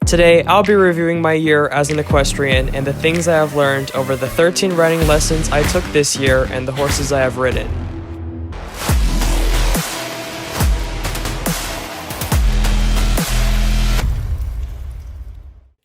Today, I'll be reviewing my year as an equestrian and the things I have learned over the 13 riding lessons I took this year and the horses I have ridden.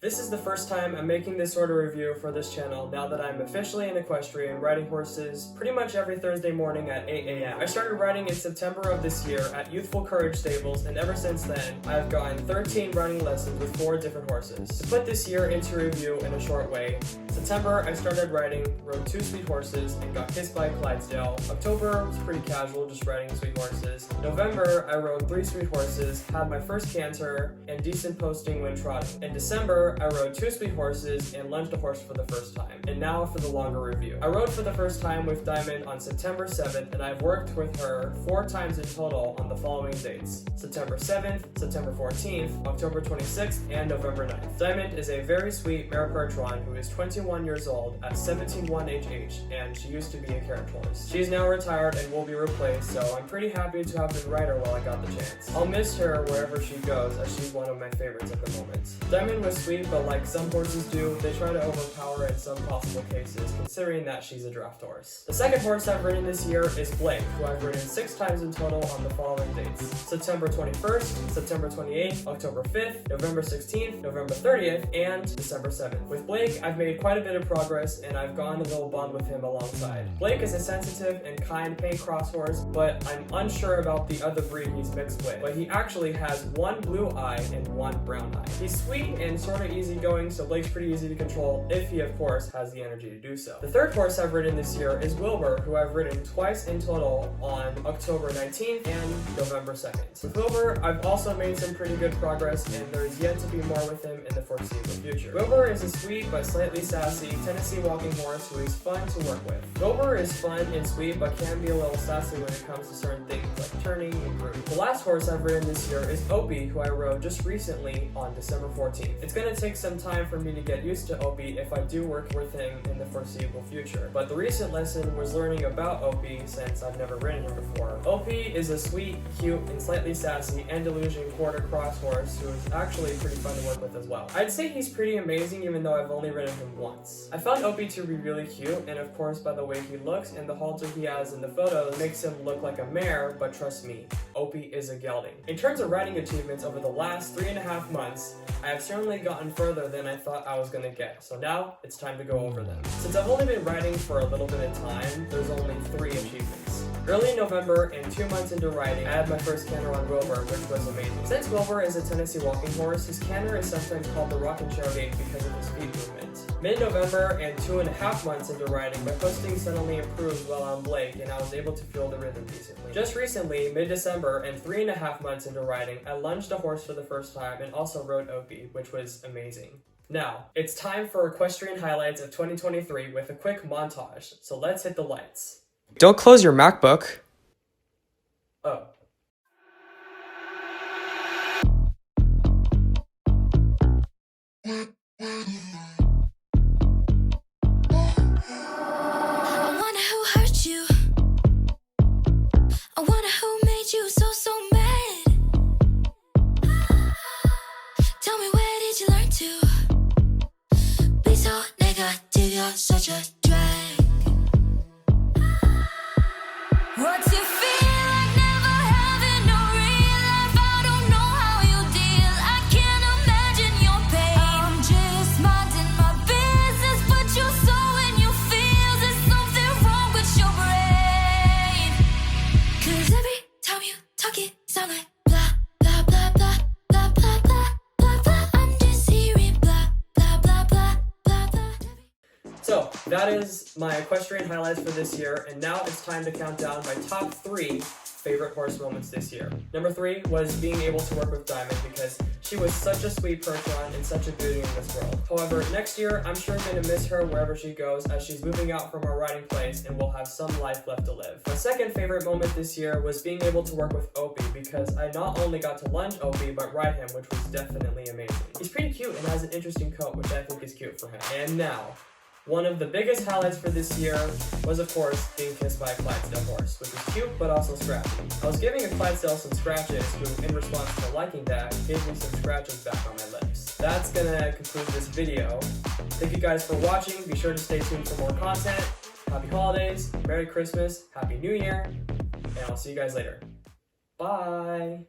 This is the first time I'm making this sort of review for this channel now that I'm officially an equestrian riding horses pretty much every Thursday morning at 8 a.m. I started riding in September of this year at Youthful Courage Stables, and ever since then, I've gotten 13 riding lessons with 4 different horses. To put this year into review in a short way, September I started riding, rode 2 sweet horses, and got kissed by a Clydesdale. October was pretty casual, just riding sweet horses. November I rode 3 sweet horses, had my first canter, and decent posting when trotting. In December I rode 2 sweet horses and lunged a horse for the first time. And now for the longer review. I rode for the first time with Diamond on September 7th, and I've worked with her 4 times in total on the following dates: September 7th, September 14th, October 26th, and November 9th. Diamond is a very sweet Mare Percheron who is 21 years old at 17.1 HH, and she used to be a carriage horse. She is now retired and will be replaced, so I'm pretty happy to have been rider while I got the chance. I'll miss her wherever she goes, as she's one of my favorites at the moment. Diamond was sweet, but like some horses do, they try to overpower in some possible cases, considering that she's a draft horse. The second horse I've ridden this year is Blake, who I've ridden 6 times in total on the following dates: September 21st, September 28th, October 5th, November 16th, November 30th, and December 7th. With Blake, I've made quite a bit of progress, and I've gotten a little bond with him alongside. Blake is a sensitive and kind paint cross horse, but I'm unsure about the other breed he's mixed with. But he actually has 1 blue eye and 1 brown eye. He's sweet and sort of easygoing, so Blake's pretty easy to control if he, of course, has the energy to do so. The third horse I've ridden this year is Wilbur, who I've ridden twice in total on October 19th and November 2nd. With Wilbur, I've also made some pretty good progress, and there's yet to be more with him in the foreseeable future. Wilbur is a sweet but slightly sassy Tennessee walking horse who is fun to work with. Wilbur is fun and sweet, but can be a little sassy when it comes to certain things like turning and groove. The last horse I've ridden this year is Opie, who I rode just recently on December 14th. It's going to take some time for me to get used to Opie if I do work with him in the foreseeable future, but the recent lesson was learning about Opie since I've never ridden him before. Opie is a sweet, cute, and slightly sassy Andalusian quarter cross horse who is actually pretty fun to work with as well. I'd say he's pretty amazing even though I've only ridden him once. I found Opie to be really cute, and of course by the way he looks and the halter he has in the photos makes him look like a mare, but trust me, Opie is a gelding. In terms of riding achievements over the last 3.5 months, I have certainly gotten further than I thought I was going to get, so now it's time to go over them. Since I've only been riding for a little bit of time, there's only 3 achievements. Early in November, and 2 months into riding, I had my first canter on Wilbur, which was amazing. Since Wilbur is a Tennessee walking horse, his canter is sometimes called the rocking chair gait because of his feet movement. Mid-November and 2.5 months into riding, my posting suddenly improved while on Blake, and I was able to feel the rhythm decently. Just recently, mid-December and 3.5 months into riding, I lunged a horse for the first time and also rode Opie, which was amazing. Now, it's time for equestrian highlights of 2023 with a quick montage, so let's hit the lights. Don't close your MacBook. Oh. I wonder who hurt you. I wonder who made you so mad. Tell me, where did you learn to be so negative? You're such a drag. What's your feel like never having no real life? I don't know how you deal. I can't imagine your pain. I'm just minding my business, but you're so in your feels. There's something wrong with your brain. 'Cause every time you talk it sound like blah, blah, blah, blah, blah, blah, blah, blah, blah. I'm just hearing blah, blah, blah, blah, blah, blah. So, that is my equestrian highlights for this year, and now it's time to count down my top 3 favorite horse moments this year. Number 3 was being able to work with Diamond because she was such a sweet Percheron and such a beauty in this world. However, next year, I'm sure I'm going to miss her wherever she goes as she's moving out from our riding place and will have some life left to live. My second favorite moment this year was being able to work with Opie because I not only got to lunge Opie, but ride him, which was definitely amazing. He's pretty cute and has an interesting coat, which I think is cute for him. And now, one of the biggest highlights for this year was, of course, being kissed by a Clydesdale horse, which is cute but also scratchy. I was giving a Clydesdale some scratches, who, in response to liking that, gave me some scratches back on my lips. that's gonna conclude this video. Thank you guys for watching. Be sure to stay tuned for more content. Happy holidays, Merry Christmas, Happy New Year, and I'll see you guys later. Bye!